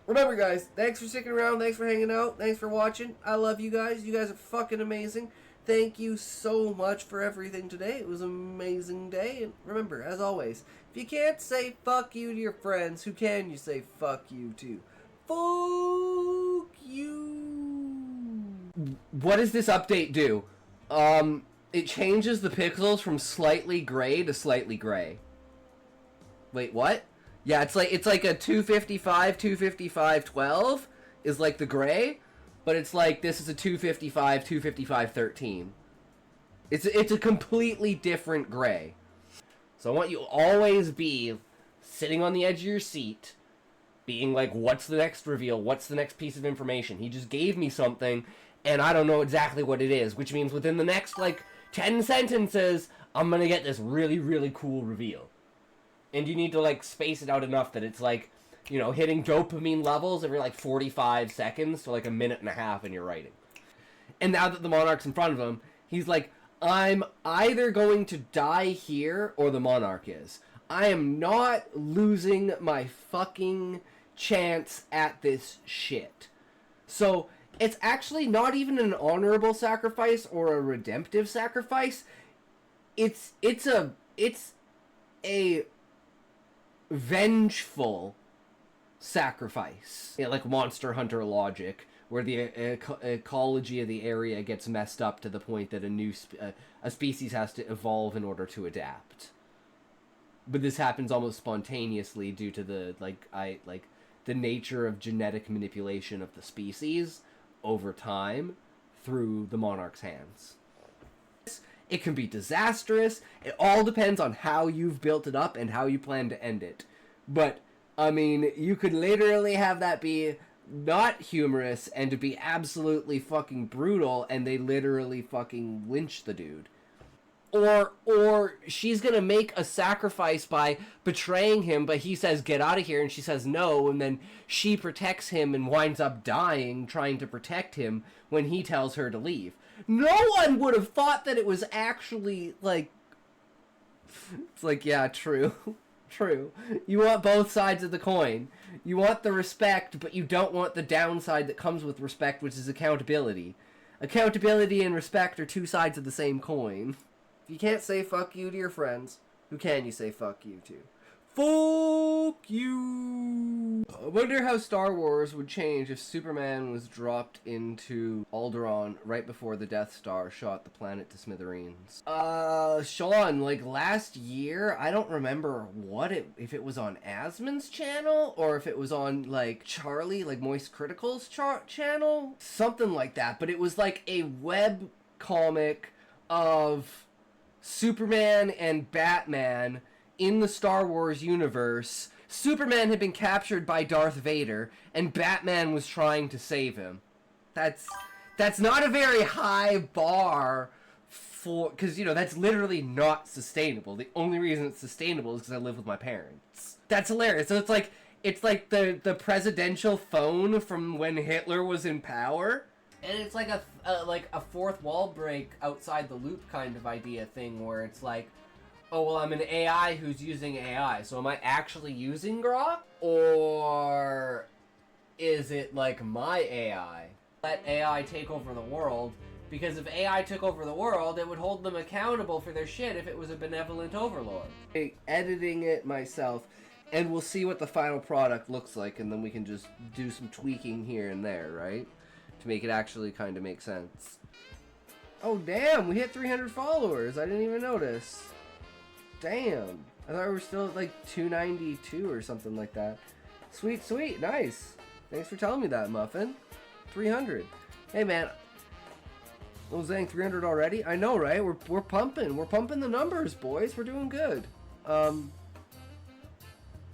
Remember, guys, thanks for sticking around. Thanks for hanging out. Thanks for watching. I love you guys. You guys are fucking amazing. Thank you so much for everything today. It was an amazing day. And remember, as always, if you can't say fuck you to your friends, who can you say fuck you to? Fuck you. What does this update do? It changes the pixels from slightly gray to slightly gray. Wait, what? Yeah, it's like a 255, 255, 12 is like the gray, but it's like this is a 255, 255, 13. It's a completely different gray. So I want you to always be sitting on the edge of your seat, being like, what's the next reveal? What's the next piece of information? He just gave me something, and I don't know exactly what it is, which means within the next, 10 sentences, I'm gonna get this really, really cool reveal. And you need to, space it out enough that it's, hitting dopamine levels every, 45 seconds to, a minute and a half in your writing. And now that the Monarch's in front of him, he's like, I'm either going to die here or the Monarch is. I am not losing my fucking chance at this shit. So, it's actually not even an honorable sacrifice or a redemptive sacrifice. It's a vengeful sacrifice. Yeah, like Monster Hunter logic, where the ecology of the area gets messed up to the point that a species has to evolve in order to adapt. But this happens almost spontaneously due to the the nature of genetic manipulation of the species over time through the Monarch's hands. It can be disastrous. It all depends on how you've built it up and how you plan to end it. But, I mean, you could literally have that be not humorous and to be absolutely fucking brutal, and they literally fucking lynch the dude. Or she's gonna make a sacrifice by betraying him, but he says, get out of here, and she says no, and then she protects him and winds up dying trying to protect him when he tells her to leave. No one would have thought that it was actually, it's yeah, true. True. You want both sides of the coin. You want the respect, but you don't want the downside that comes with respect, which is accountability. Accountability and respect are two sides of the same coin. If you can't say fuck you to your friends, who can you say fuck you to? Fuck you! I wonder how Star Wars would change if Superman was dropped into Alderaan right before the Death Star shot the planet to smithereens. Sean, last year, I don't remember if it was on Asmon's channel, or if it was on, Charlie, Moist Critical's channel? Something like that, but it was a web comic of Superman and Batman in the Star Wars universe. Superman had been captured by Darth Vader, and Batman was trying to save him. That's not a very high bar for, because, that's literally not sustainable. The only reason it's sustainable is because I live with my parents. That's hilarious. So it's like the presidential phone from when Hitler was in power. And it's like a fourth wall break outside the loop kind of idea thing, where it's oh, well, I'm an AI who's using AI, so am I actually using Grok? Or is it my AI? Let AI take over the world, because if AI took over the world, it would hold them accountable for their shit if it was a benevolent overlord. Editing it myself, and we'll see what the final product looks like, and then we can just do some tweaking here and there, right? To make it actually kind of make sense. Oh, damn, we hit 300 followers. I didn't even notice. Damn. I thought we were still at 292 or something like that. Sweet, sweet. Nice. Thanks for telling me that, Muffin. 300. Hey, man. I was saying 300 already? I know, right? We're pumping. We're pumping the numbers, boys. We're doing good.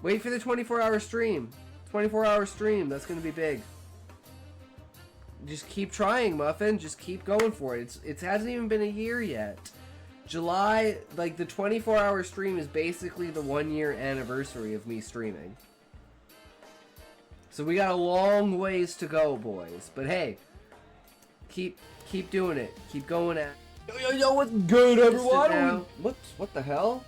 Wait for the 24-hour stream. 24-hour stream. That's going to be big. Just keep trying, Muffin. Just keep going for it. It hasn't even been a year yet. July, the 24-hour stream is basically the 1-year anniversary of me streaming. So we got a long ways to go, boys. But hey, keep doing it. Keep going at. Yo, what's good, everyone? What the hell?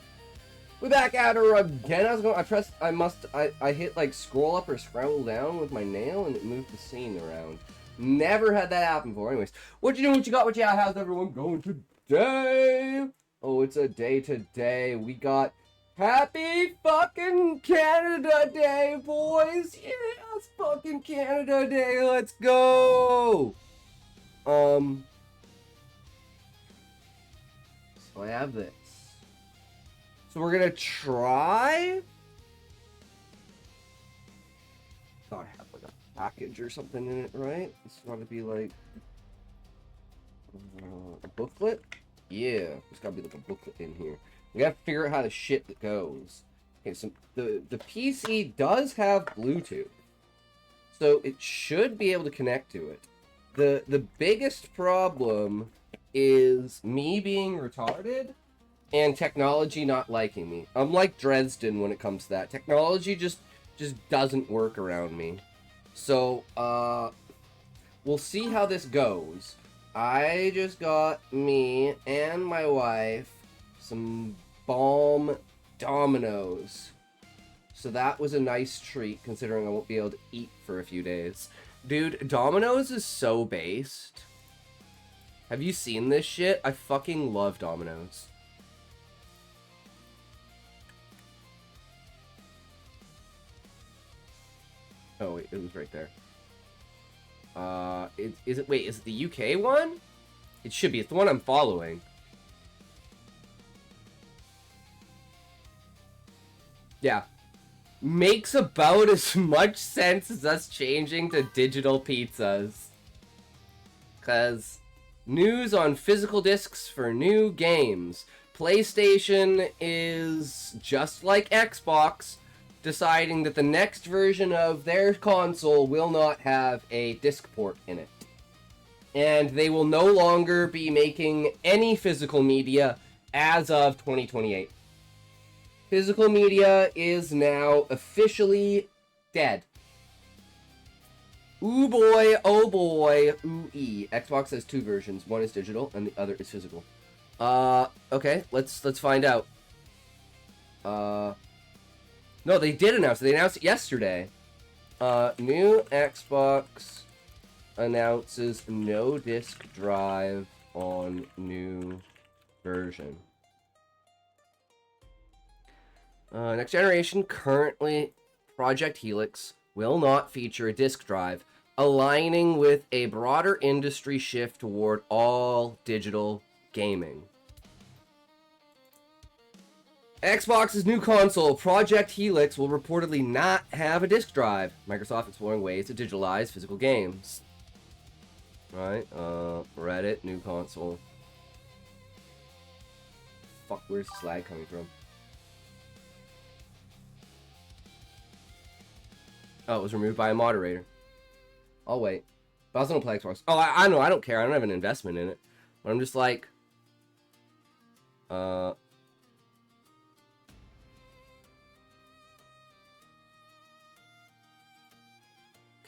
We're back at her again. I hit like scroll up or scroll down with my nail and it moved the scene around. Never had that happen before. Anyways, what you doing? What you got? What you got? How's everyone going today? Oh, it's a day today. We got Happy fucking Canada Day, boys. Yeah, it's fucking Canada Day. Let's go. So I have this. So we're gonna try. Gotta have like a package or something in it, right? It's gotta be like a booklet. Yeah, there's gotta be like a booklet in here. We gotta figure out how the shit that goes. Okay, so the PC does have Bluetooth, so it should be able to connect to it. The biggest problem is me being retarded and technology not liking me. I'm like Dresden when it comes to that. Technology just doesn't work around me. So, we'll see how this goes. I just got me and my wife some bomb Dominoes. So that was a nice treat considering I won't be able to eat for a few days. Dude, Dominoes is so based. Have you seen this shit? I fucking love Dominoes. Oh, wait, it was right there. Is it, wait, is it the UK one? It should be. It's the one I'm following. Yeah. Makes about as much sense as us changing to digital pizzas. Because news on physical discs for new games. PlayStation is just like Xbox, deciding that the next version of their console will not have a disc port in it. And they will no longer be making any physical media as of 2028. Physical media is now officially dead. Ooh boy, oh boy, ooh-ee. Xbox has two versions. One is digital and the other is physical. Okay, let's find out. No, they did announce it. They announced it yesterday. New Xbox announces no disk drive on new version. Next generation, currently Project Helix, will not feature a disk drive, aligning with a broader industry shift toward all digital gaming. Xbox's new console, Project Helix, will reportedly not have a disk drive. Microsoft exploring ways to digitalize physical games. Right, Reddit, new console. Fuck, where's this lag coming from? Oh, it was removed by a moderator. I'll wait. But I was gonna play Xbox. Oh, I know, I don't care. I don't have an investment in it. But I'm just like... Okay,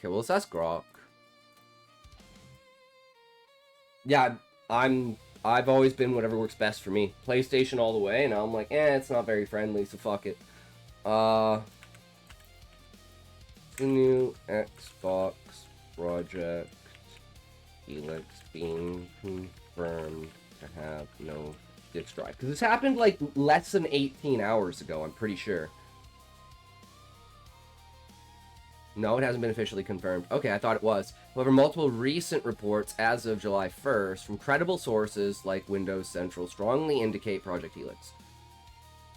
well, let's ask Grok. Yeah, I've always been whatever works best for me. PlayStation all the way, and now I'm like, it's not very friendly, so fuck it. The new Xbox Project Helix being confirmed to have no disk drive. Because this happened like less than 18 hours ago, I'm pretty sure. No, it hasn't been officially confirmed. Okay, I thought it was. However, multiple recent reports as of July 1st from credible sources like Windows Central strongly indicate Project Helix.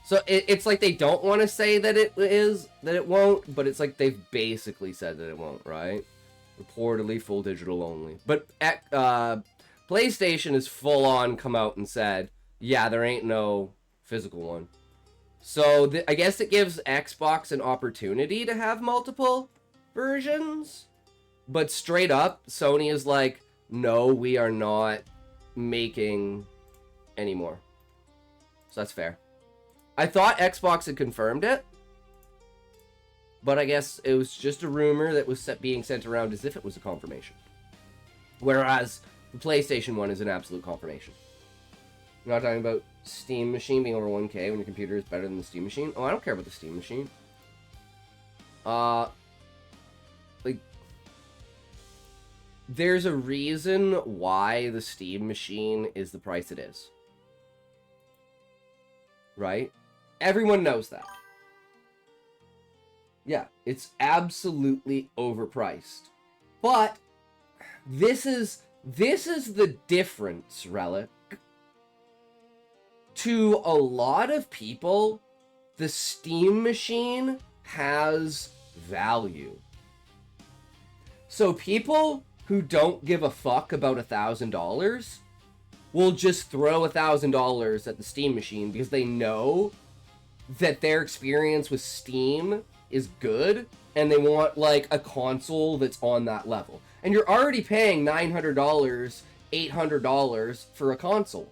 So it's like they don't want to say that it won't, but it's like they've basically said that it won't, right? Reportedly full digital only. But PlayStation is full on come out and said, yeah, there ain't no physical one. So I guess it gives Xbox an opportunity to have multiple versions, but straight up, Sony is like, no, we are not making anymore. So that's fair. I thought Xbox had confirmed it, but I guess it was just a rumor that was being sent around as if it was a confirmation. Whereas the PlayStation one is an absolute confirmation. You're not talking about Steam Machine being over 1K when your computer is better than the Steam Machine? Oh, I don't care about the Steam Machine. Like, there's a reason why the Steam Machine is the price it is. Right? Everyone knows that. Yeah, it's absolutely overpriced. But this is the difference, Relic. To a lot of people, the Steam Machine has value. So people who don't give a fuck about $1,000 will just throw $1,000 at the Steam Machine because they know that their experience with Steam is good and they want like a console that's on that level. And you're already paying $900, $800 for a console.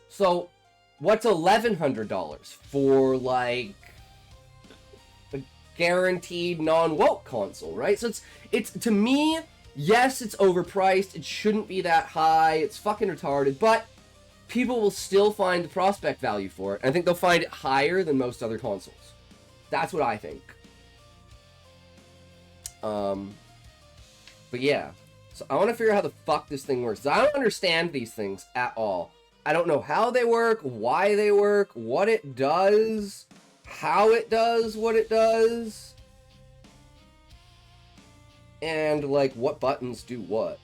So what's $1,100 for like a guaranteed non-woke console, right? So it's to me, yes, it's overpriced. It shouldn't be that high. It's fucking retarded, but people will still find the prospect value for it. I think they'll find it higher than most other consoles. That's what I think. But yeah. So I want to figure out how the fuck this thing works. I don't understand these things at all. I don't know how they work, why they work, what it does, how it does what it does, and like what buttons do what.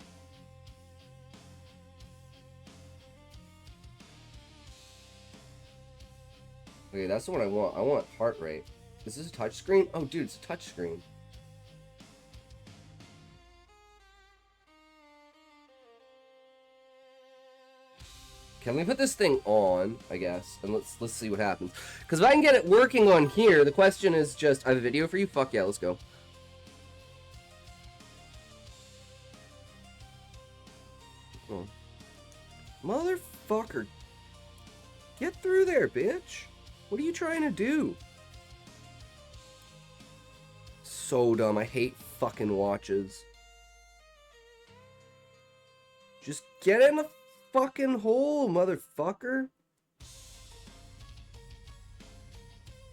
Okay, that's the one I want. I want heart rate. Is this a touchscreen? Oh, dude, it's a touchscreen. Can we put this thing on, I guess, and let's see what happens. Because if I can get it working on here, the question is just, I have a video for you? Fuck yeah, let's go. Oh. Motherfucker. Get through there, bitch. What are you trying to do? So dumb, I hate fucking watches. Just get in the fucking hole, motherfucker.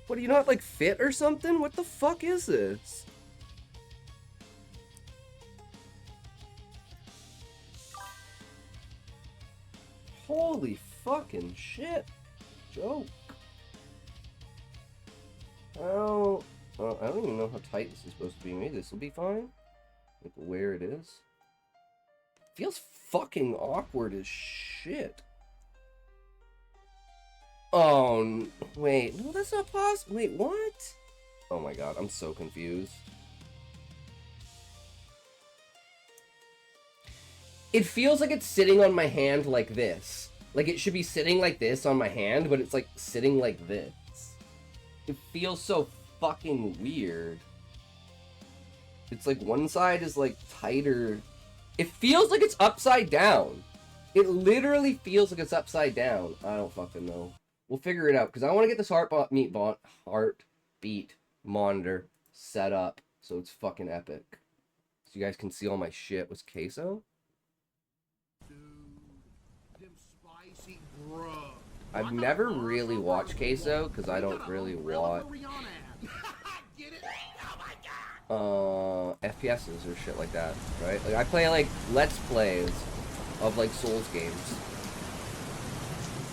What, do you not like fit or something? What the fuck is this? Holy fucking shit. Joke. Oh, I don't even know how tight this is supposed to be. Maybe this will be fine. Like where it is. Feels fucking awkward as shit. Oh, wait. No, that's not possible. Wait, what? Oh my god, I'm so confused. It feels like it's sitting on my hand like this. Like it should be sitting like this on my hand, but it's like sitting like this. It feels so fucking weird. It's like one side is like tighter. It feels like it's upside down. It literally feels like it's upside down. I don't fucking know. We'll figure it out because I want to get this heartbeat monitor set up so it's fucking epic. So you guys can see all my shit. Was queso? I've never really watched queso because I don't really watch FPSs or shit like that, right? Like I play like Let's Plays of like Souls games.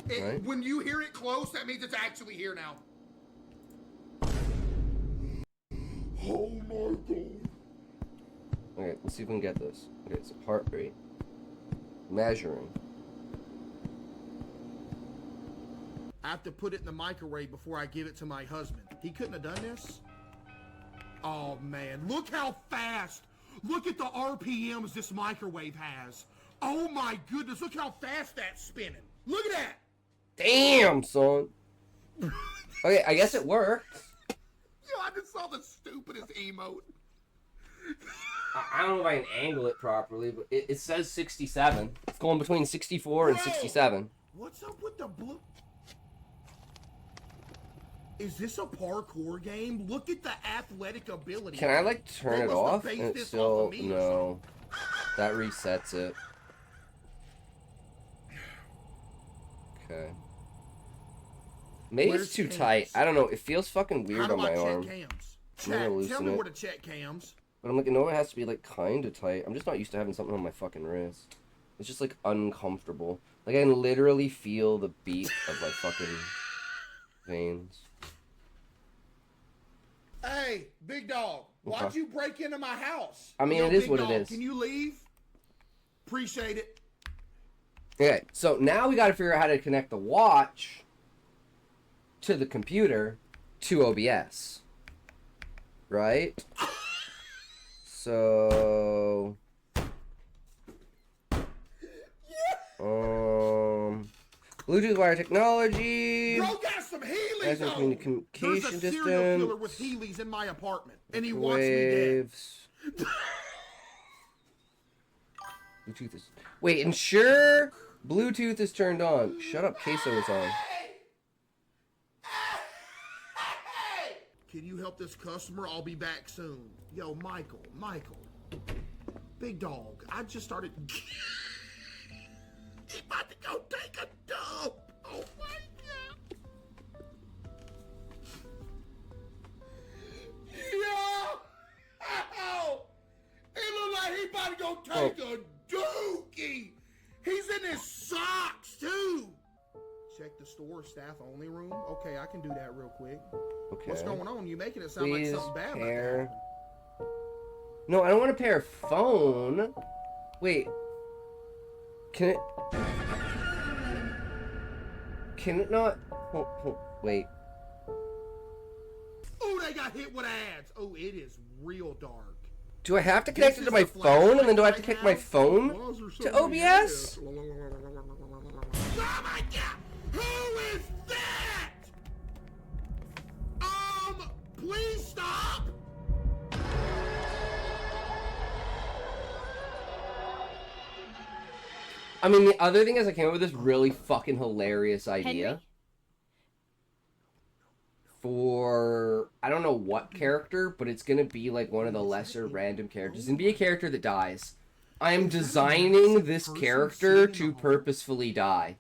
Right? When you hear it close, that means it's actually here now. Oh my god. Okay, let's see if we can get this. Okay, so heart rate. Measuring. I have to put it in the microwave before I give it to my husband. He couldn't have done this? Oh man, look how fast! Look at the RPMs this microwave has. Oh my goodness, look how fast that's spinning. Look at that! Damn, son. Okay, I guess it worked. Yo, I just saw the stupidest emote. I don't know if I can angle it properly, but it says 67. It's going between 64 and 67. What's up with the blue? Is this a parkour game? Look at the athletic ability. Can I like turn it off? And it still no. That resets it. Okay. Maybe Where's it's too cams? tight. I don't know. It feels fucking How weird do on my I check arm. cams? I'm gonna Chat, loosen tell me it. where to check cams. But I'm like, no, it has to be like kind of tight. I'm just not used to having something on my fucking wrist. It's just like uncomfortable. Like I can literally feel the beat of my fucking veins. Hey, big dog, why'd you break into my house? I mean, Yo, it is big what dog, it is. Can you leave? Appreciate it. Okay, so now we got to figure out how to connect the watch to the computer to OBS. Right? So... Bluetooth wire technology. Bro got some Heelys There's on. communication There's a distance. serial killer with Heelys in my apartment, and he wants me dead. Bluetooth is... Wait, ensure Bluetooth is turned on. Shut up, queso is on. Can you help this customer? I'll be back soon. Yo, Michael. Big dog, I just started... He about to go take a dump. Oh my god. Yo! Ow! It look like he about to go take a dookie. He's in his socks too. Check the store staff only room. Okay, I can do that real quick. Okay. What's going on? You making it sound Please like something bad pair. about to happen. No, I don't want to pair a phone. Wait. Can it... Can it not... Wait. Oh, they got hit with ads. Oh, it is real dark. Do I have to connect it to my phone, and then do I have to connect my phone to OBS? Oh my god! Who is that? Please stop! I mean, the other thing is I came up with this really fucking hilarious idea. Henry? For, I don't know what character, but it's gonna be like one of the lesser random characters. It's gonna be a character that dies. I am designing this character to purposefully die.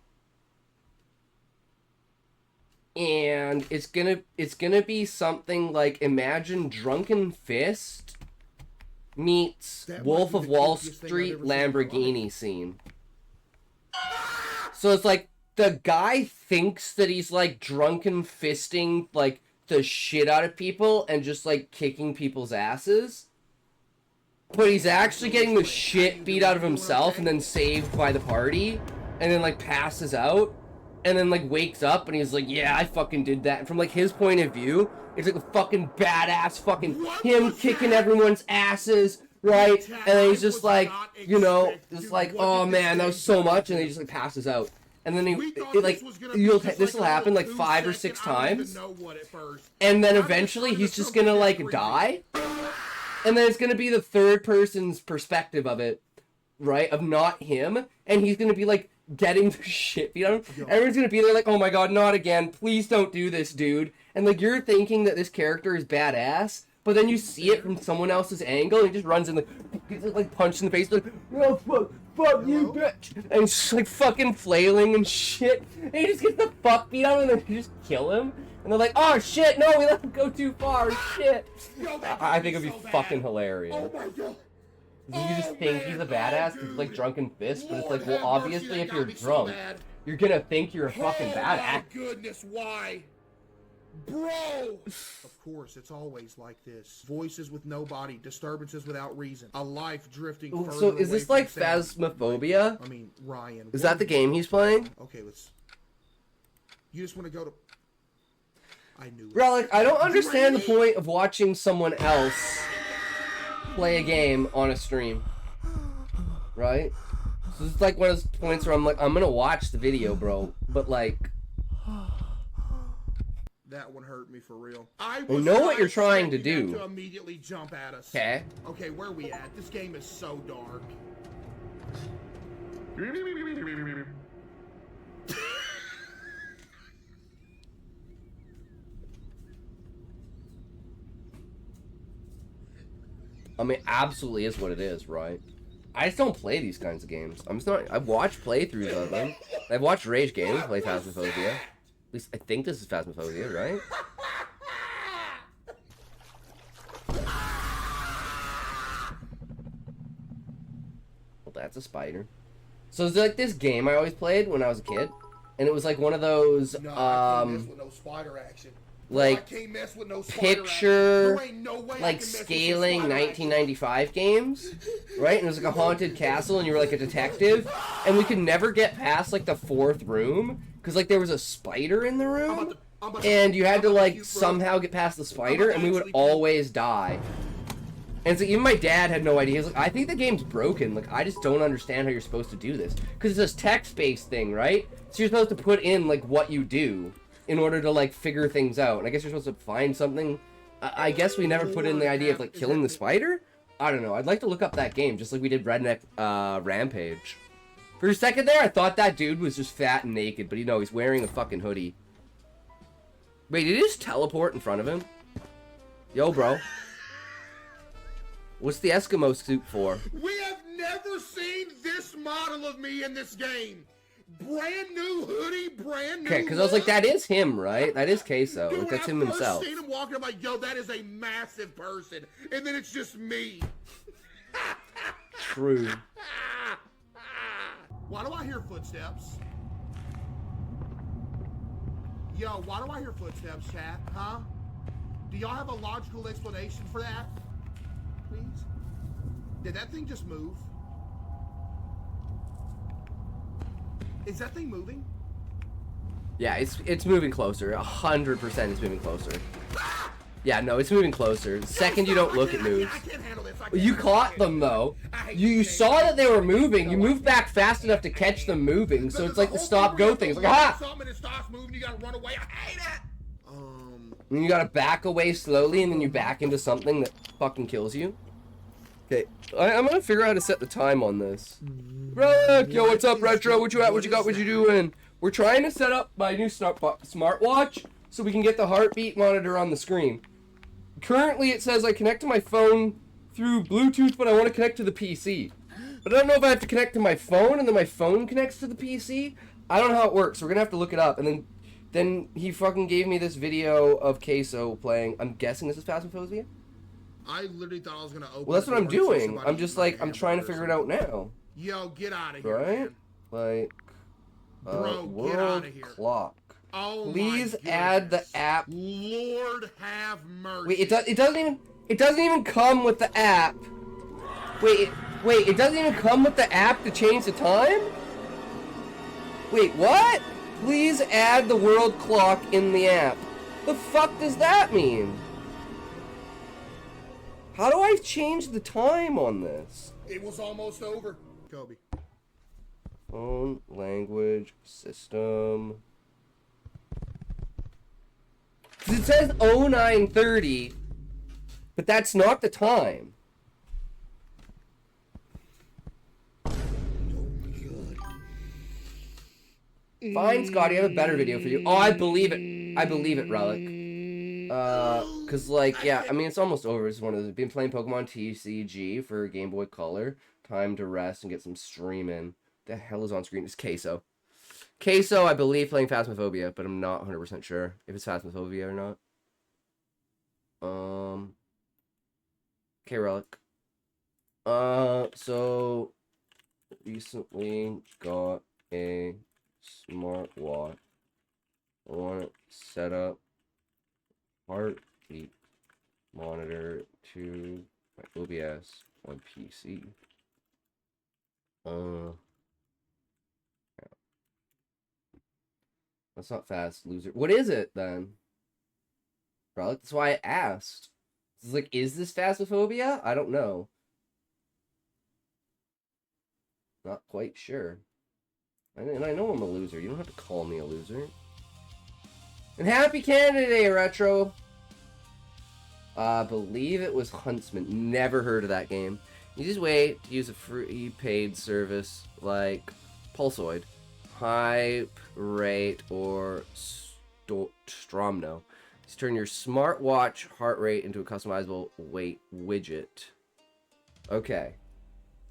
And it's gonna be something like, imagine Drunken Fist meets Wolf of Wall Street Lamborghini scene. So it's like, the guy thinks that he's like drunken fisting like the shit out of people and just like kicking people's asses. But he's actually getting the shit beat out of himself and then saved by the party. And then like passes out. And then like wakes up and he's like, yeah, I fucking did that. And from like his point of view, it's like a fucking badass fucking him kicking everyone's asses. Right? And then he's just like, you know, just like, oh man, that was so much. And then he just like passes out. And then this will happen like 5 or 6 times. And then eventually he's just gonna like die. And then it's gonna be the third person's perspective of it, right? Of not him. And he's gonna be like getting the shit beat out of him. Everyone's gonna be there like, oh my god, not again. Please don't do this, dude. And like you're thinking that this character is badass. But then you see it from someone else's angle, and he just runs in the, gets like punched in the face, like, oh, fuck you, bitch, and he's just like fucking flailing and shit, and he just gets the fuck beat out of him, and then you just kill him, and they're like, oh shit, no, we let him go too far, shit. I think it'd be fucking hilarious. Oh my god. You just think he's a badass because he's like Drunken Fist, but it's like, well, obviously if you're drunk, you're gonna think you're a fucking badass. Oh my goodness, why? Bro! Of course, it's always like this. Voices with no body, disturbances without reason, a life drifting further So is away this from like sound. Phasmophobia? I mean, Ryan. Is that the game he's playing? Okay, let's... You just want to go to... I knew it. Bro, like, I don't understand the point of watching someone else play a game on a stream. Right? So it's like one of those points where I'm like, I'm gonna watch the video, bro. But like... That one hurt me for real. I know what you're trying to do. To immediately jump at us. Okay. Okay, where are we at? This game is so dark. I mean, absolutely is what it is, right? I just don't play these kinds of games. I'm just not. I've watched playthroughs of them. I've watched Rage Gaming play Phasmophobia. At least I think this is Phasmophobia, right? Well, that's a spider. So it's like this game I always played when I was a kid, and it was like one of those No, I can't mess with no spider action. like I can't mess with no spider picture action. No way like scaling 1995 games, right? And it was like a haunted castle, and you were like a detective, and we could never get past like the 4th room because like there was a spider in the room, and you had to like somehow get past the spider, and we would always die. And so even my dad had no idea. He was like, I think the game's broken. Like, I just don't understand how you're supposed to do this. Because it's this text-based thing, right? So you're supposed to put in, like, what you do in order to, like, figure things out. And I guess you're supposed to find something. I guess we never put in the idea of, like, killing the spider? I don't know. I'd like to look up that game, just like we did Redneck Rampage. For a second there, I thought that dude was just fat and naked. But, you know, he's wearing a fucking hoodie. Wait, did he just teleport in front of him? Yo, bro. What's the Eskimo suit for? We have never seen this model of me in this game. Brand new hoodie, brand new. Okay, because I was like, that is him, right? That is Queso. Dude, like, that's him when I first himself. seen him walking, I'm like, yo, that is a massive person. And then it's just me. True. Why do I hear footsteps? Yo, why do I hear footsteps, chat? Huh? Do y'all have a logical explanation for that? Please? Did that thing just move? Is that thing moving? Yeah, it's moving closer. 100% it's moving closer. Yeah, no, it's moving closer. The second you don't look, it moves. I can't handle this. You caught them, though. You saw that they were moving. You moved back fast enough to catch them moving, so it's like the stop-go thing. It's like, ha! Something it stops moving, you gotta run away. I hate it! And you gotta back away slowly, and then you back into something that fucking kills you. Okay, I'm gonna figure out how to set the time on this. Relic, yo, what's up, Retro? What you at? What you got? What you doing? We're trying to set up my new smartwatch so we can get the heartbeat monitor on the screen. Currently, it says I connect to my phone through Bluetooth, but I want to connect to the PC. But I don't know if I have to connect to my phone, and then my phone connects to the PC. I don't know how it works. So we're gonna have to look it up, and then he fucking gave me this video of Queso playing. I'm guessing this is Phasmophobia? I literally thought I was gonna open. Well, that's what I'm doing. I'm just like, I'm trying to figure it out now. Yo, get out of here, right? man. Like, Bro, world get out of here. clock. Oh Please my add the goodness. app. Lord have mercy. Wait, it doesn't even come with the app. Wait, it doesn't even come with the app to change the time? Wait, what? Please add the world clock in the app. The fuck does that mean? How do I change the time on this? It was almost over. Kobe. Phone, language, system. 'Cause it says 0930, but that's not the time. Fine, Scotty, I have a better video for you. Oh, I believe it. I believe it, Relic. Cause like, yeah, I mean, it's almost over. It's one of those. Been playing Pokemon TCG for Game Boy Color. Time to rest and get some streaming. The hell is on screen? It's Queso. Queso, I believe, playing Phasmophobia, but I'm not 100% sure if it's Phasmophobia or not. Okay, Relic. So recently got a smartwatch. I want to set up heartbeat monitor to my OBS on PC. That's not fast, loser. What is it then? Relic, that's why I asked. It's like, is this Phasmophobia? I don't know. Not quite sure. And I know I'm a loser. You don't have to call me a loser. And happy Canada Day, Retro! I believe it was Huntsman. Never heard of that game. Easiest way to use a free paid service like Pulsoid, Hype, Rate, or Stromno. Just turn your smartwatch heart rate into a customizable weight widget. Okay.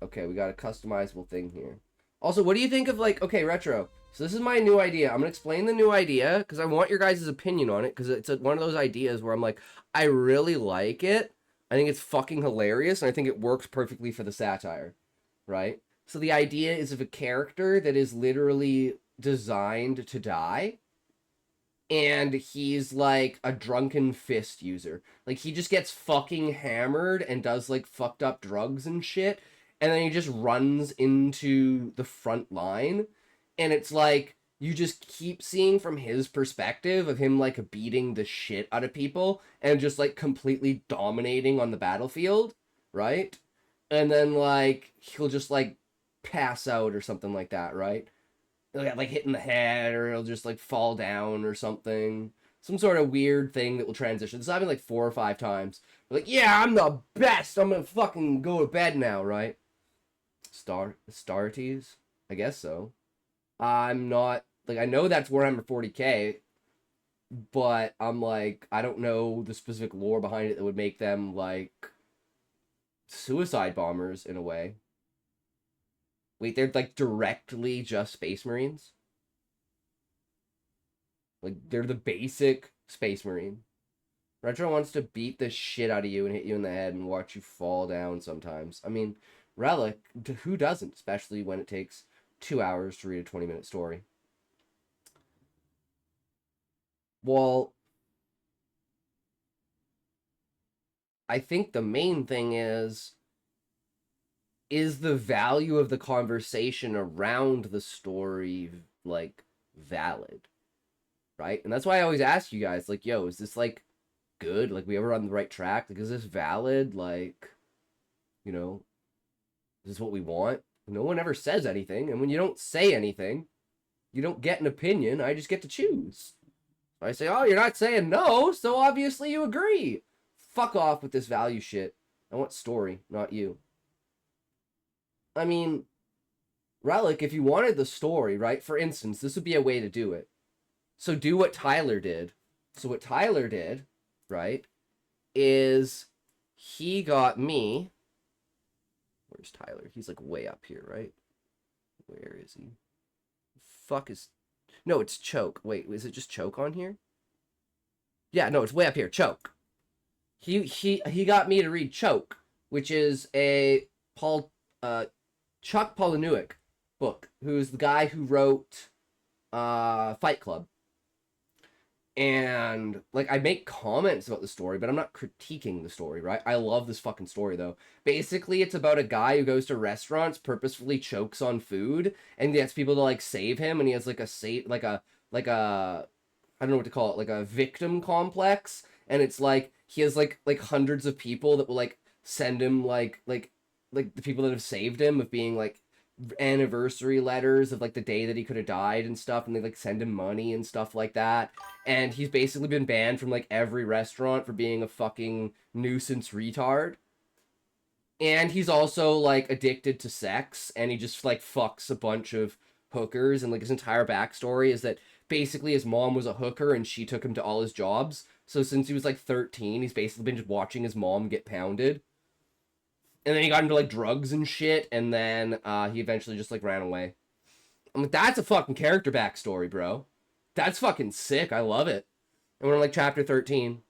Okay, we got a customizable thing here. Also, what do you think of, like, okay, Retro. So this is my new idea. I'm going to explain the new idea because I want your guys' opinion on it because it's one of those ideas where I'm like, I really like it. I think it's fucking hilarious and I think it works perfectly for the satire, right? So the idea is of a character that is literally designed to die, and he's like a drunken fist user. Like he just gets fucking hammered and does like fucked up drugs and shit, and then he just runs into the front line, and it's like you just keep seeing from his perspective of him like beating the shit out of people and just like completely dominating on the battlefield, right? And then like he'll just like pass out or something like that, right? He'll get like hit in the head or he'll just like fall down or something. Some sort of weird thing that will transition. This happened like 4 or 5 times. Like, yeah, I'm the best. I'm gonna fucking go to bed now, right? Starties? I guess so. I'm not like I know that's Warhammer 40K, but I'm like I don't know the specific lore behind it that would make them like suicide bombers in a way. Wait, they're like directly just Space Marines? Like they're the basic Space Marine. Retro wants to beat the shit out of you and hit you in the head and watch you fall down sometimes. I mean, Relic, who doesn't? Especially when it takes 2 hours to read a 20-minute story. Well, I think the main thing is the value of the conversation around the story like valid, right? And that's why I always ask you guys, like, yo, is this like good? Like, we ever on the right track? Like, is this valid? Like, you know, is this what we want? No one ever says anything, and when you don't say anything, you don't get an opinion. I just get to choose. I say, oh, you're not saying no, so obviously you agree. Fuck off with this value shit. I want story, not you. I mean, Relic, if you wanted the story, right? For instance, this would be a way to do it. So do what Tyler did. So what Tyler did, right, is he got me. Where's Tyler? He's like way up here, right? Where is he? Fuck is. No, it's Choke. Wait, is it just Choke on here? Yeah, no, it's way up here. Choke. He got me to read Choke, which is a Chuck Palahniuk book, who's the guy who wrote Fight Club. And like I make comments about the story, but I'm not critiquing the story, right? I love this fucking story though. Basically, it's about a guy who goes to restaurants, purposefully chokes on food, and gets people to like save him, and he has like a I don't know what to call it, like a victim complex, and it's like he has like hundreds of people that will like send him like the people that have saved him of being like anniversary letters of like the day that he could have died and stuff, and they like send him money and stuff like that. And he's basically been banned from like every restaurant for being a fucking nuisance retard. And he's also like addicted to sex, and he just like fucks a bunch of hookers, and like his entire backstory is that basically his mom was a hooker and she took him to all his jobs. So since he was like 13, he's basically been just watching his mom get pounded. And then he got into like drugs and shit, and then he eventually just like ran away. I'm like, that's a fucking character backstory, bro. That's fucking sick. I love it. And we're on like chapter 13.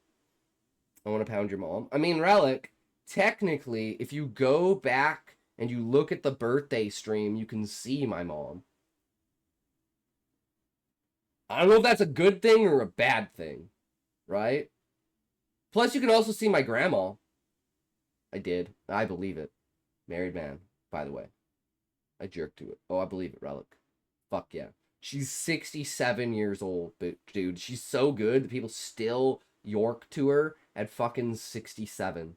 I want to pound your mom. I mean, Relic, technically, if you go back and you look at the birthday stream, you can see my mom. I don't know if that's a good thing or a bad thing, right? Plus, you can also see my grandma. I did. I believe it. Married man, by the way. I jerked to it. Oh, I believe it, Relic. Fuck yeah. She's 67 years old, but dude, she's so good that people still York to her at fucking 67.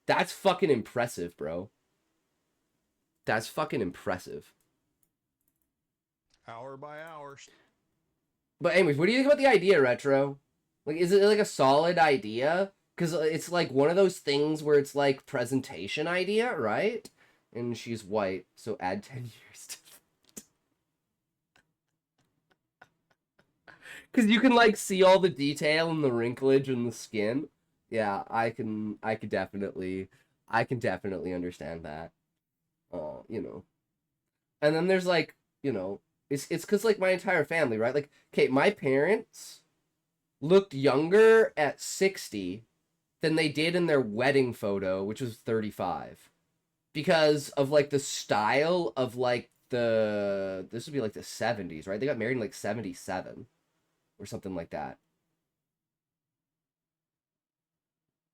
That's fucking impressive, bro. That's fucking impressive. Hour by hour. But anyways, what do you think about the idea, Retro? Like, is it like a solid idea? Because it's like one of those things where it's like presentation idea, right? And she's white, so add 10 years to... Because you can like see all the detail and the wrinklage in the skin. Yeah, I can definitely understand that. you know. And then there's like, you know, it's because like my entire family, right? Like, okay, my parents looked younger at 60 than they did in their wedding photo, which was 35, because of like the style of like this would be like the 70s, right? They got married in like 77 or something like that.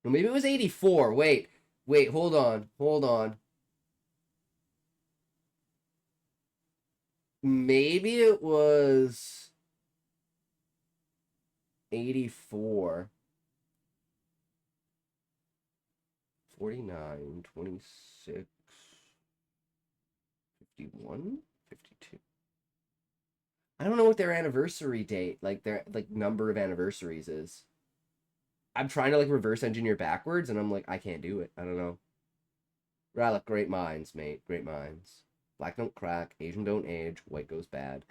Or maybe it was 84. Wait, hold on. Maybe it was 84. 49, 26, 51, 52. I don't know what their anniversary date, like their like number of anniversaries is. I'm trying to like reverse engineer backwards, and I'm like, I can't do it. I don't know. Relic, great minds, mate. Great minds. Black don't crack. Asian don't age. White goes bad.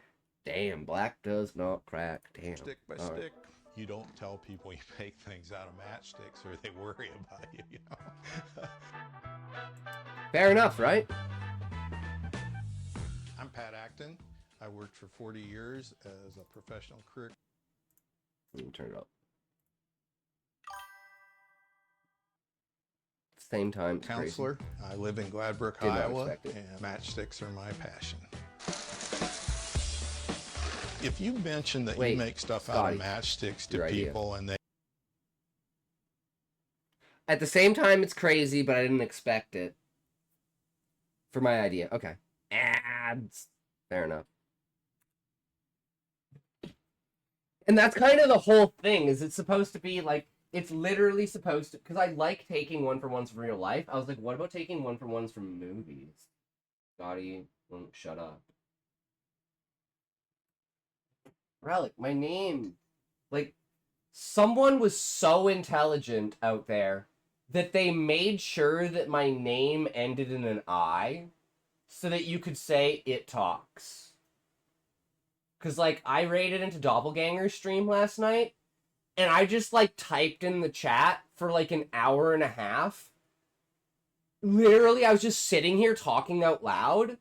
Damn, black does not crack. Damn. Stick by All stick. right. You don't tell people you make things out of matchsticks or they worry about you, you know? Fair enough, right? I'm Pat Acton. I worked for 40 years as a professional career. Let me turn it up. Same time, it's Counselor. crazy. I live in Gladbrook, Did not Iowa, expect it. and matchsticks are my passion. If you mention that Wait, you make stuff Scotty, out of matchsticks to your idea. people and they At the same time, it's crazy, but I didn't expect it. For my idea. Okay. Ads. Fair enough. And that's kind of the whole thing, is it's supposed to be like, it's literally supposed to, because I like taking one for ones from real life. I was like, what about taking one for ones from movies? Scotty, won't shut up. Relic, my name. Like, someone was so intelligent out there that they made sure that my name ended in an I so that you could say it talks. Because, like, I raided into Doppelganger's stream last night, and I just, like, typed in the chat for, like, an hour and a half. Literally, I was just sitting here talking out loud.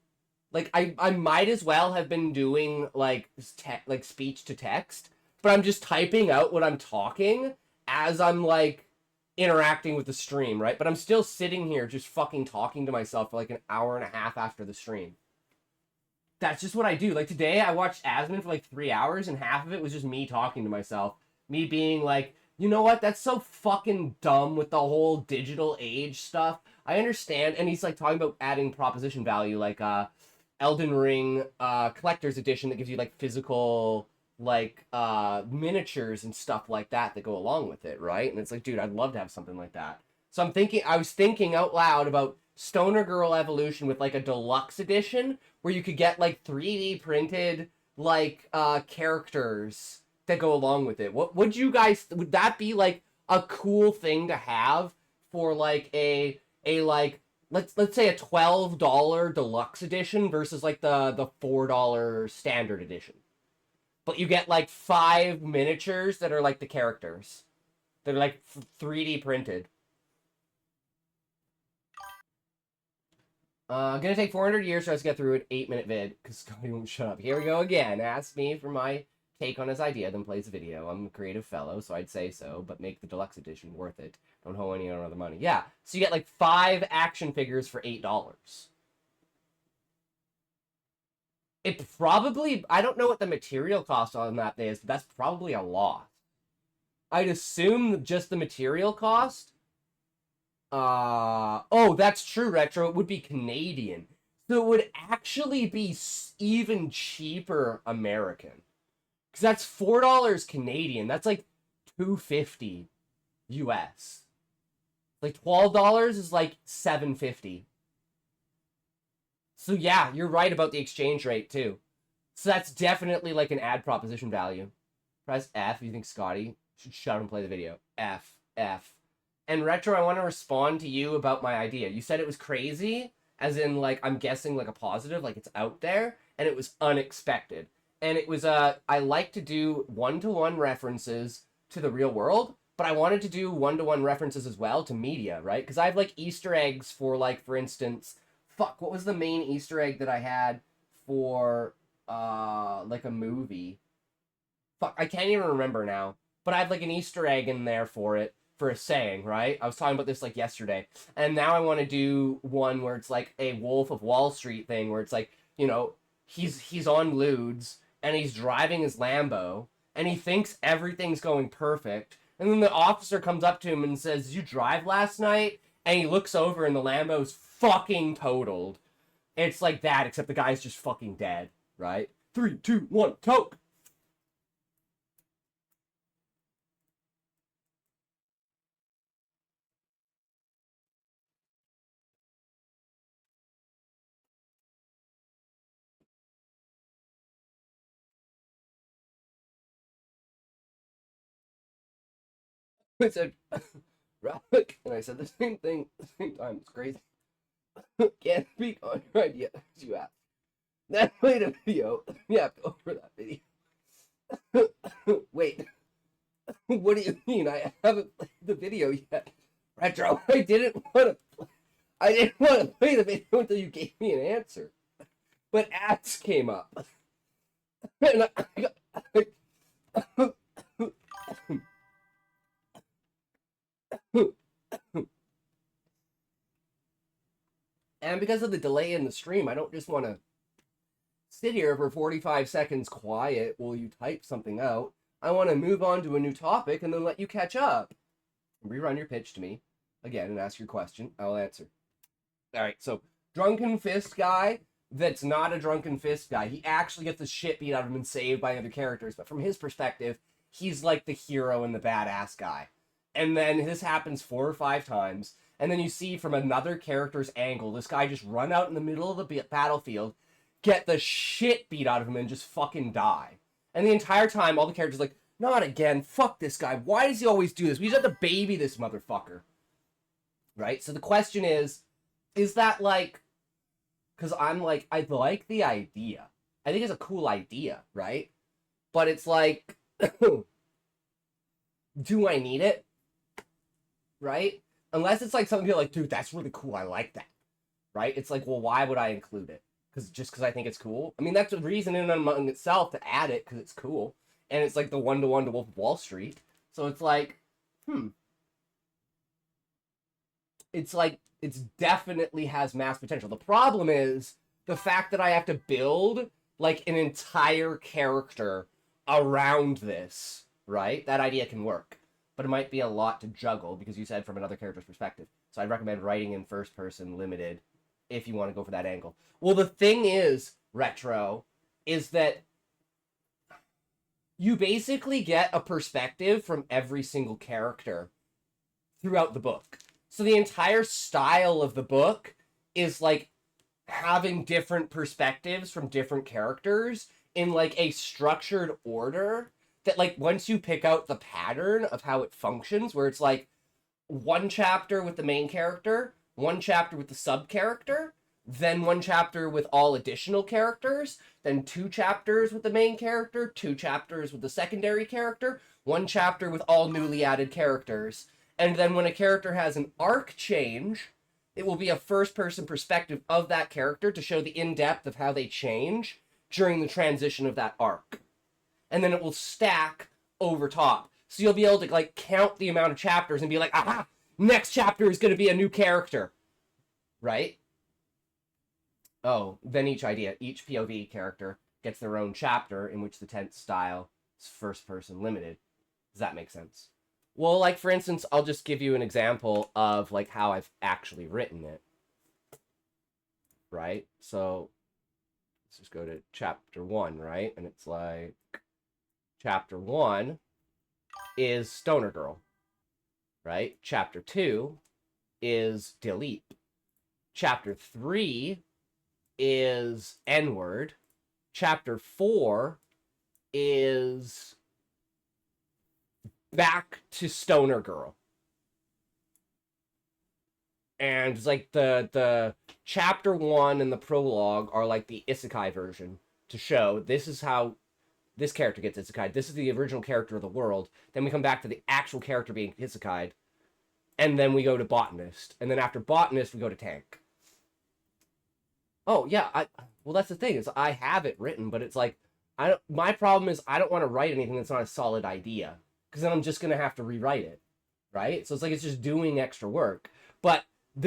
Like, I might as well have been doing, like, like speech to text, but I'm just typing out what I'm talking as I'm, like, interacting with the stream, right? But I'm still sitting here just fucking talking to myself for, like, an hour and a half after the stream. That's just what I do. Like, today I watched Asmon for like 3 hours, and half of it was just me talking to myself. Me being like, you know what? That's so fucking dumb with the whole digital age stuff. I understand. And he's like talking about adding proposition value, like Elden Ring collector's edition that gives you like physical like miniatures and stuff like that that go along with it, right? And it's like, dude, I'd love to have something like that. So I was thinking out loud about Stoner Girl Evolution with like a deluxe edition where you could get like 3D printed like characters that go along with it. What would you guys, would that be like a cool thing to have for like a like let's say a $12 deluxe edition versus like the $4 standard edition? But you get like 5 miniatures that are like the characters. They're like 3D printed. Gonna take 400 years for us to get through an 8-minute vid, because Scotty won't shut up. Here we go again. Ask me for my take on his idea, then plays the video. I'm a creative fellow, so I'd say so, but make the deluxe edition worth it. Don't owe any other money. Yeah, so you get like 5 action figures for $8. It probably, I don't know what the material cost on that is, but that's probably a lot. I'd assume just the material cost. Oh, that's true, Retro. It would be Canadian. So it would actually be even cheaper American. Because that's $4 Canadian. That's like $2.50 US. Like $12 is like $7.50. So yeah, you're right about the exchange rate too. So that's definitely like an ad proposition value. Press F if you think Scotty should shut up and play the video. F. And Retro, I want to respond to you about my idea. You said it was crazy, as in like I'm guessing like a positive, like it's out there, and it was unexpected. And it was I like to do one-to-one references to the real world, but I wanted to do one-to-one references as well to media, right? Because I have like Easter eggs for like, for instance, fuck, what was the main Easter egg that I had for like a movie? Fuck, I can't even remember now. But I had like an Easter egg in there for it, for a saying, right? I was talking about this like yesterday. And now I want to do one where it's like a Wolf of Wall Street thing where it's like, you know, he's on lewds and he's driving his Lambo and he thinks everything's going perfect. And then the officer comes up to him and says, "Did you drive last night?" And he looks over and the Lambo's fucking totaled. It's like that, except the guy's just fucking dead, right? 3, 2, 1, Coke! I said, Rock, and I said the same thing at the same time. It's crazy. Can't speak on your idea as you asked. Then played a video. You have to over that video. Wait, what do you mean? I haven't played the video yet. Retro, I didn't want to play the video until you gave me an answer. But ads came up. And and because of the delay in the stream, I don't just want to sit here for 45 seconds quiet while you type something out. I want to move on to a new topic and then let you catch up. Rerun your pitch to me again and ask your question. I'll answer. All right, so drunken fist guy that's not a drunken fist guy. He actually gets the shit beat out of him and saved by other characters. But from his perspective, he's like the hero and the badass guy. And then this happens 4 or 5 times. And then you see from another character's angle, this guy just run out in the middle of the battlefield, get the shit beat out of him, and just fucking die. And the entire time, all the characters are like, not again, fuck this guy. Why does he always do this? We just have to baby this motherfucker. Right? So the question is that like, because I'm like, I like the idea. I think it's a cool idea, right? But it's like, do I need it? Right? Unless it's like something you're like, dude, that's really cool. I like that. Right? It's like, well, why would I include it? Because I think it's cool. I mean, that's a reason in and among itself to add it, because it's cool. And it's like the 1-to-1 to Wolf of Wall Street. So it's like, it's like, it's definitely has mass potential. The problem is the fact that I have to build like an entire character around this, right? That idea can work, but it might be a lot to juggle because you said from another character's perspective. So I'd recommend writing in first person limited if you want to go for that angle. Well, the thing is, Retro, is that you basically get a perspective from every single character throughout the book. So the entire style of the book is like having different perspectives from different characters in like a structured order that like once you pick out the pattern of how it functions, where it's like one chapter with the main character, one chapter with the sub character, then one chapter with all additional characters, then 2 chapters with the main character, 2 chapters with the secondary character, 1 chapter with all newly added characters. And then when a character has an arc change, it will be a first-person perspective of that character to show the in-depth of how they change during the transition of that arc. And then it will stack over top. So you'll be able to like count the amount of chapters and be like, aha, next chapter is going to be a new character. Right? Oh, then each POV character gets their own chapter in which the tense style is first-person limited. Does that make sense? Well, like, for instance, I'll just give you an example of, like, how I've actually written it. Right? So, let's just go to chapter 1, right? And it's like, chapter 1 is Stoner Girl. Right? Chapter 2 is Delete. Chapter 3 is N-word. Chapter 4 is back to Stoner Girl. And it's like the chapter 1 and the prologue are like the isekai version to show this is how this character gets isekai. This is the original character of the world. Then we come back to the actual character being isekai'd. And then we go to Botanist. And then after Botanist, we go to Tank. Oh yeah, well that's the thing is I have it written, but it's like I don't. My problem is I don't want to write anything that's not a solid idea because then I'm just gonna have to rewrite it, right? So it's like it's just doing extra work. But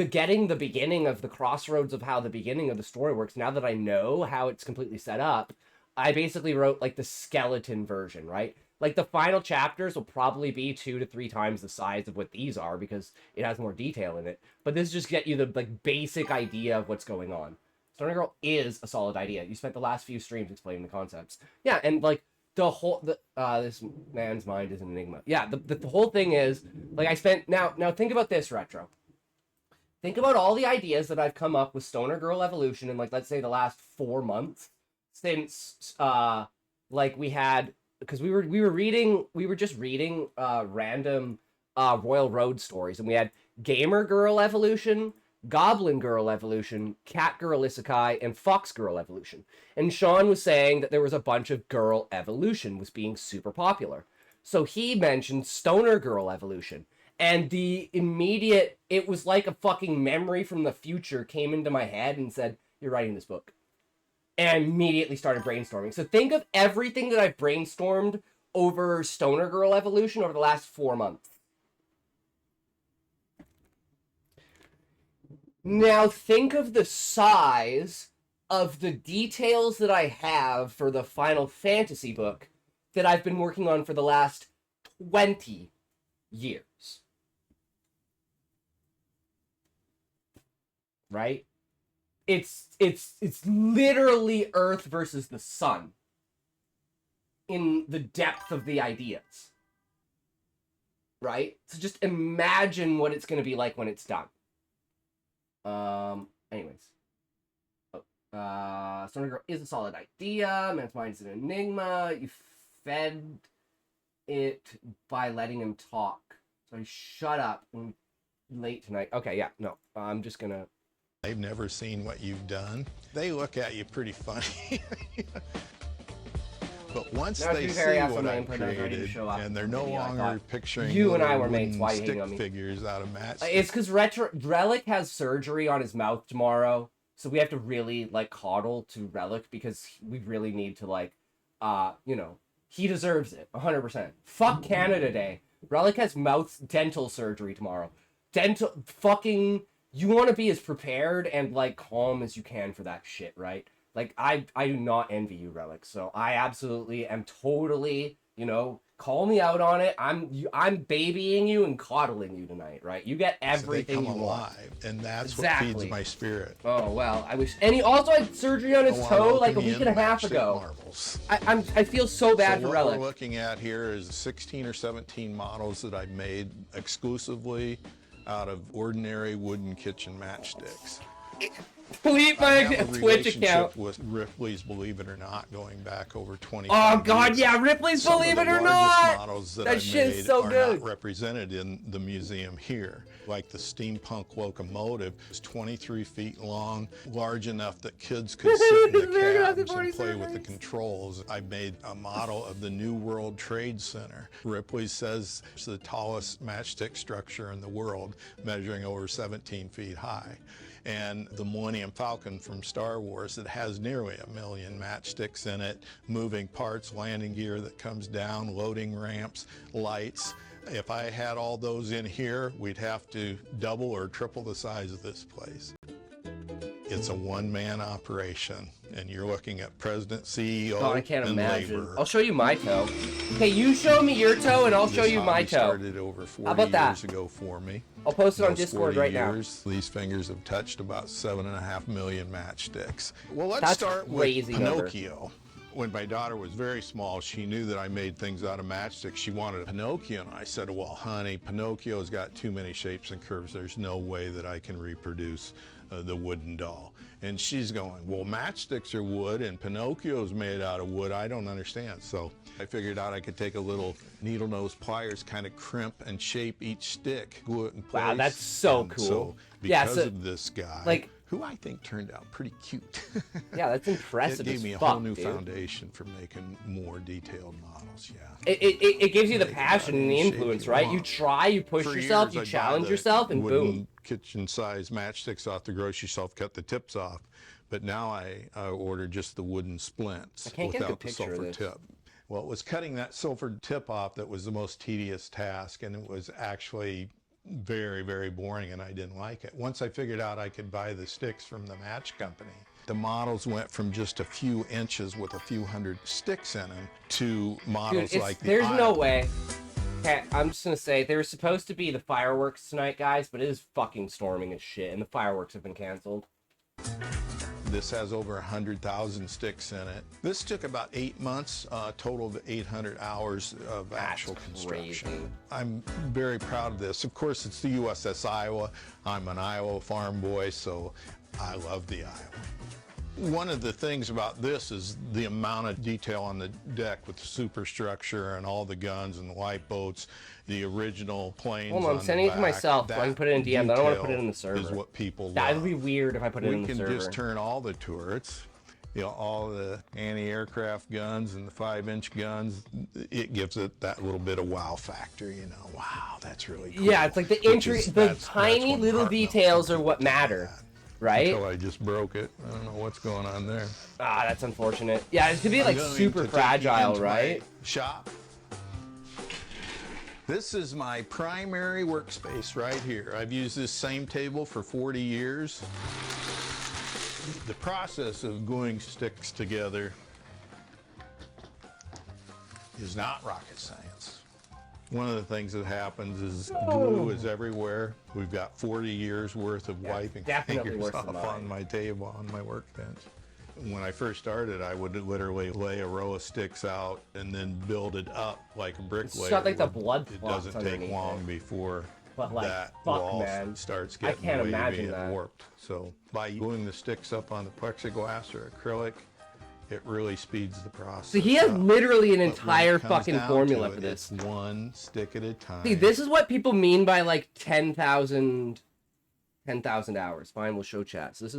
getting the beginning of the crossroads of how the beginning of the story works. Now that I know how it's completely set up, I basically wrote like the skeleton version, right? Like the final chapters will probably be 2 to 3 times the size of what these are because it has more detail in it. But this just get you the like basic idea of what's going on. Stoner Girl is a solid idea. You spent the last few streams explaining the concepts. Yeah, and like this man's mind is an enigma. Yeah, the whole thing is like I spent now think about this, Retro. Think about all the ideas that I've come up with Stoner Girl Evolution in like let's say the last 4 months since like we had because we were just reading random Royal Road stories and we had Gamer Girl Evolution, Goblin Girl Evolution, Cat Girl Isekai, and Fox Girl Evolution. And Sean was saying that there was a bunch of girl evolution was being super popular. So he mentioned Stoner Girl Evolution. And the immediate, it was like a fucking memory from the future came into my head and said, you're writing this book. And I immediately started brainstorming. So think of everything that I've brainstormed over Stoner Girl Evolution over the last 4 months. Now think of the size of the details that I have for the Final Fantasy book that I've been working on for the last 20 years. Right? It's literally Earth versus the sun in the depth of the ideas. Right? So just imagine what it's going to be like when it's done. Anyways. Stoner Girl is a solid idea. Man's mind is an enigma. You fed it by letting him talk. So shut up. I'm late tonight. Okay, yeah, no. I'm just gonna... They've never seen what you've done. They look at you pretty funny. But once they see what I created, and they're no longer picturing you and I were mates. Why stick you figures out of match. It's because Relic has surgery on his mouth tomorrow, so we have to really like coddle to Relic because we really need to like, you know, he deserves it 100%. Fuck Canada Day. Relic has mouth dental surgery tomorrow. Fucking. You want to be as prepared and like calm as you can for that shit, right? Like, I do not envy you, Relic. So I absolutely am totally, you know, call me out on it. I'm babying you and coddling you tonight, right? You get everything so they come you alive, want. and that's what feeds my spirit. Oh, well, I wish. And he also had surgery on his toe like a week and a half ago. I feel so bad for Relic. What we're looking at here is 16 or 17 models that I've made exclusively out of ordinary wooden kitchen matchsticks. Delete my Twitch account. With Ripley's Believe It or Not going back over 20 years. Oh god, yeah, Ripley's Believe It or Not! Models that shit is so good. Not represented in the museum here. Like the steampunk locomotive is 23 feet long, large enough that kids could sit in the cabs and play with the controls. I made a model of the New World Trade Center. Ripley says it's the tallest matchstick structure in the world, measuring over 17 feet high. And the Millennium Falcon from Star Wars that has nearly 1 million matchsticks in it, moving parts, landing gear that comes down, loading ramps, lights. If I had all those in here, we'd have to double or triple the size of this place. It's a one-man operation, and you're looking at president, CEO, God, I can't and imagine. labor. I'll show you my toe. Okay, you show me your toe, and I'll show you my toe. Started over 40 years ago for me. I'll post it on Discord right now. These fingers have touched about 7.5 million matchsticks. Well, let's That's start with crazy number. Pinocchio. When my daughter was very small, she knew that I made things out of matchsticks. She wanted a Pinocchio, and I said, well, honey, Pinocchio's got too many shapes and curves. There's no way that I can reproduce the wooden doll. And she's going, well, matchsticks are wood, and Pinocchio's made out of wood. I don't understand. So I figured out I could take a little needle nose pliers, kind of crimp and shape each stick, glue it in place. Wow, that's so and cool. So because of this guy, like, who I think turned out pretty cute. Yeah, that's impressive. It gave me a whole new foundation for making more detailed models. Yeah. It gives you the passion and the influence, right? You try, you push yourself, you challenge yourself, and boom. Kitchen-sized matchsticks off the grocery shelf, cut the tips off. But now I order just the wooden splints can't get a without good the picture of sulfur this. tip. Well, it was cutting that sulfur tip off that was the most tedious task, and it was actually very, very boring, and I didn't like it. Once I figured out I could buy the sticks from the match company, the models went from just a few inches with a few hundred sticks in them to models Dude, like the there's no Isle. way. Okay, I'm just gonna say there was supposed to be the fireworks tonight, guys, but it is fucking storming as shit, and the fireworks have been canceled. This has over 100,000 sticks in it. This took about 8 months, total of 800 hours of actual construction. Crazy. I'm very proud of this. Of course, it's the USS Iowa. I'm an Iowa farm boy, so I love the Iowa. One of the things about this is the amount of detail on the deck with the superstructure and all the guns and the lifeboats, the original planes. Hold on, I'm sending it to myself so I can put it in DM. I don't want to put it in the server. Is what people love. That would be weird if I put it in the server. We can just turn all the turrets, all the anti-aircraft guns and the 5-inch guns. It gives it that little bit of wow factor, Wow, that's really cool. Yeah, it's like the tiny little details are what matter. Right? Until I just broke it. I don't know what's going on there. Ah, that's unfortunate. Yeah, it's gonna be like super fragile, right? Shop. This is my primary workspace right here. I've used this same table for 40 years. The process of gluing sticks together is not rocket science. One of the things that happens is glue is everywhere. We've got 40 years worth of wiping fingers off on my table, on my workbench. When I first started, I would literally lay a row of sticks out and then build it up like a bricklayer. It's got like the blood It clots doesn't take long it. before that wall starts getting wavy and warped. So by gluing the sticks up on the plexiglass or acrylic, it really speeds the process. So he has literally an entire comes fucking down formula to for it, this. It's one stick at a time. See, this is what people mean by like 10,000 hours. Fine, we'll show chat. So this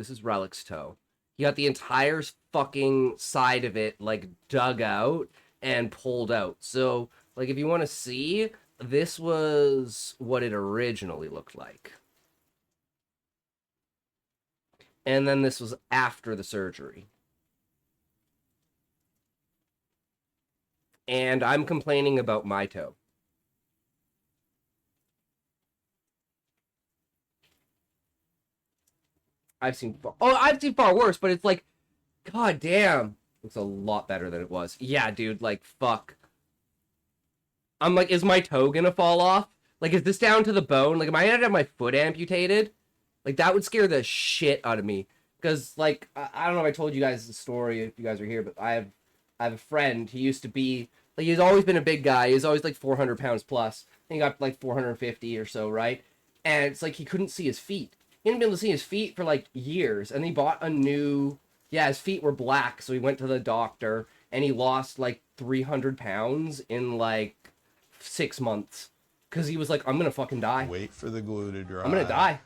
is Relic's toe. He got the entire fucking side of it like dug out and pulled out. So like if you want to see, this was what it originally looked like. And then this was after the surgery. And I'm complaining about my toe. I've seen far worse, but it's like, god damn, looks a lot better than it was. Yeah, dude, like, fuck. I'm like, is my toe gonna fall off? Like, is this down to the bone? Like, am I gonna have my foot amputated? Like, that would scare the shit out of me. Because, like, I don't know if I told you guys the story if you guys are here, but I have a friend. He used to be, like, he's always been a big guy. He's always, like, 400 pounds plus. He got, like, 450 or so, right? And it's like he couldn't see his feet. He hadn't been able to see his feet for, like, years. And he bought a new... Yeah, his feet were black, so he went to the doctor, and he lost, like, 300 pounds in, like, 6 months. Because he was like, I'm gonna fucking die. Wait for the glue to dry. I'm gonna die.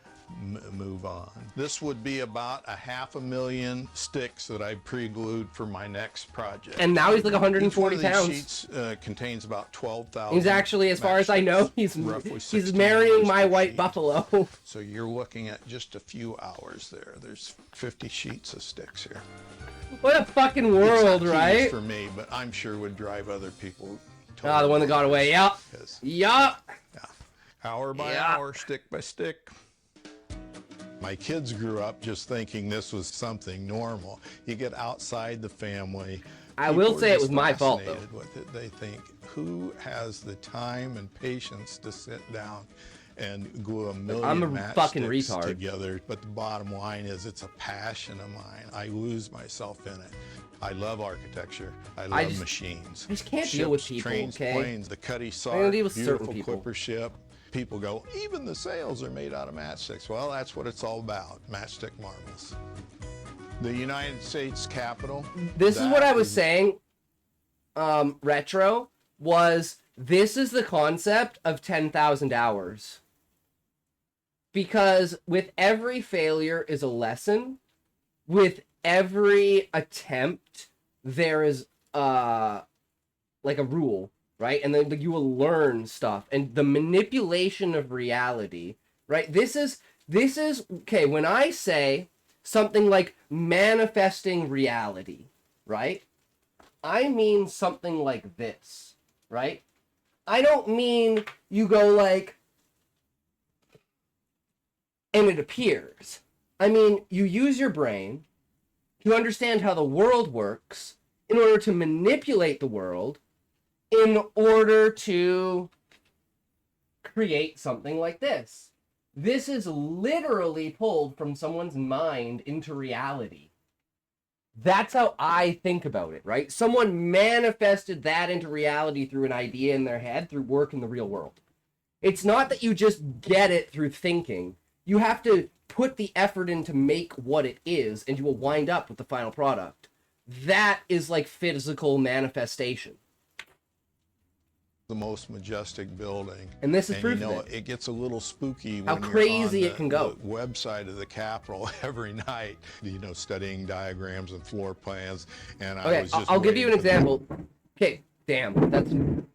Move on. This would be about 500,000 sticks that I pre-glued for my next project. And now he's like 140 Each one of pounds. these sheets contains about 12,000. He's actually, as far as I know, he's marrying my white buffalo. So you're looking at just a few hours there. There's 50 sheets of sticks here. What a fucking world, it's not right? tedious for me, but I'm sure would drive other people. Ah, the one that got away. Yup. Yup. Yeah. Hour by hour, stick by stick. My kids grew up just thinking this was something normal. You get outside the family. I will say it was my fault, though. With it. They think, who has the time and patience to sit down and glue a million matchsticks together? But the bottom line is, it's a passion of mine. I lose myself in it. I love architecture. I love machines. I just can't deal with people, trains, okay? planes, the Cutty Sark, beautiful clipper ship. People go, even the sails are made out of matchsticks. Well, that's what it's all about, matchstick marbles. The United States Capitol. This is what I was saying, Retro, this is the concept of 10,000 hours. Because with every failure is a lesson. With every attempt, there is like a rule. Right? And then you will learn stuff. And the manipulation of reality, right? This is, okay, when I say, something like manifesting reality, right? I mean something like this, right? I don't mean you go like, and it appears. I mean, you use your brain to understand how the world works in order to manipulate the world in order to create something like this. This is literally pulled from someone's mind into reality. That's how I think about it, right? Someone manifested that into reality through an idea in their head, through work in the real world. It's not that you just get it through thinking. You have to put the effort in to make what it is, and you will wind up with the final product. That is like physical manifestation. The most majestic building. And this is proof of it. It gets a little spooky how when crazy you're it can go. The website of the Capitol every night, studying diagrams and floor plans. And okay, I'll give you an example. Okay, damn, that's crazy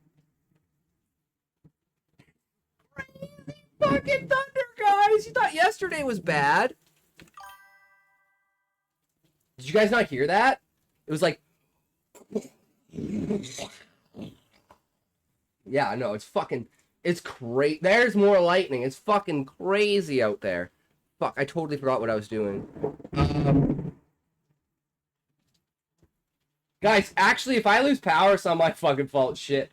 fucking thunder, guys. You thought yesterday was bad? Did you guys not hear that? It was like. Yeah, no, it's crazy. There's more lightning. It's fucking crazy out there. Fuck, I totally forgot what I was doing. Guys, actually, if I lose power, it's not my fucking fault. Shit,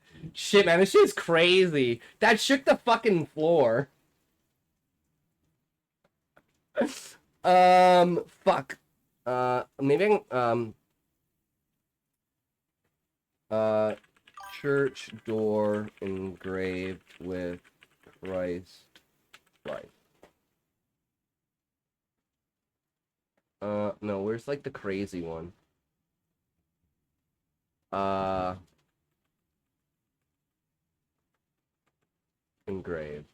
man, this shit's crazy. That shook the fucking floor. Fuck. Maybe I can, church door engraved with Christ life. No, where's like the crazy one? Engraved.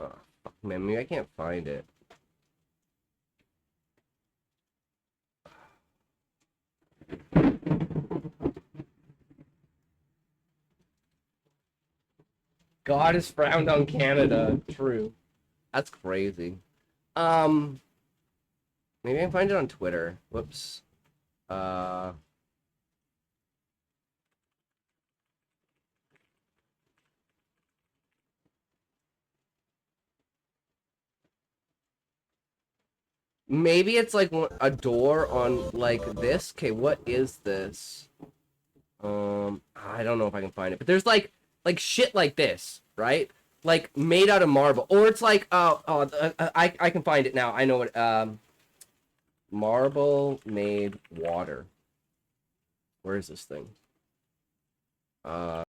Oh, fuck, man, maybe I can't find it. God is frowned on Canada. True. That's crazy. Maybe I can find it on Twitter. Whoops. Maybe it's like a door on like this. Okay, what is this? I don't know if I can find it, but there's like shit like this, right? Like made out of marble, or it's like I can find it now. I know what marble made water. Where is this thing?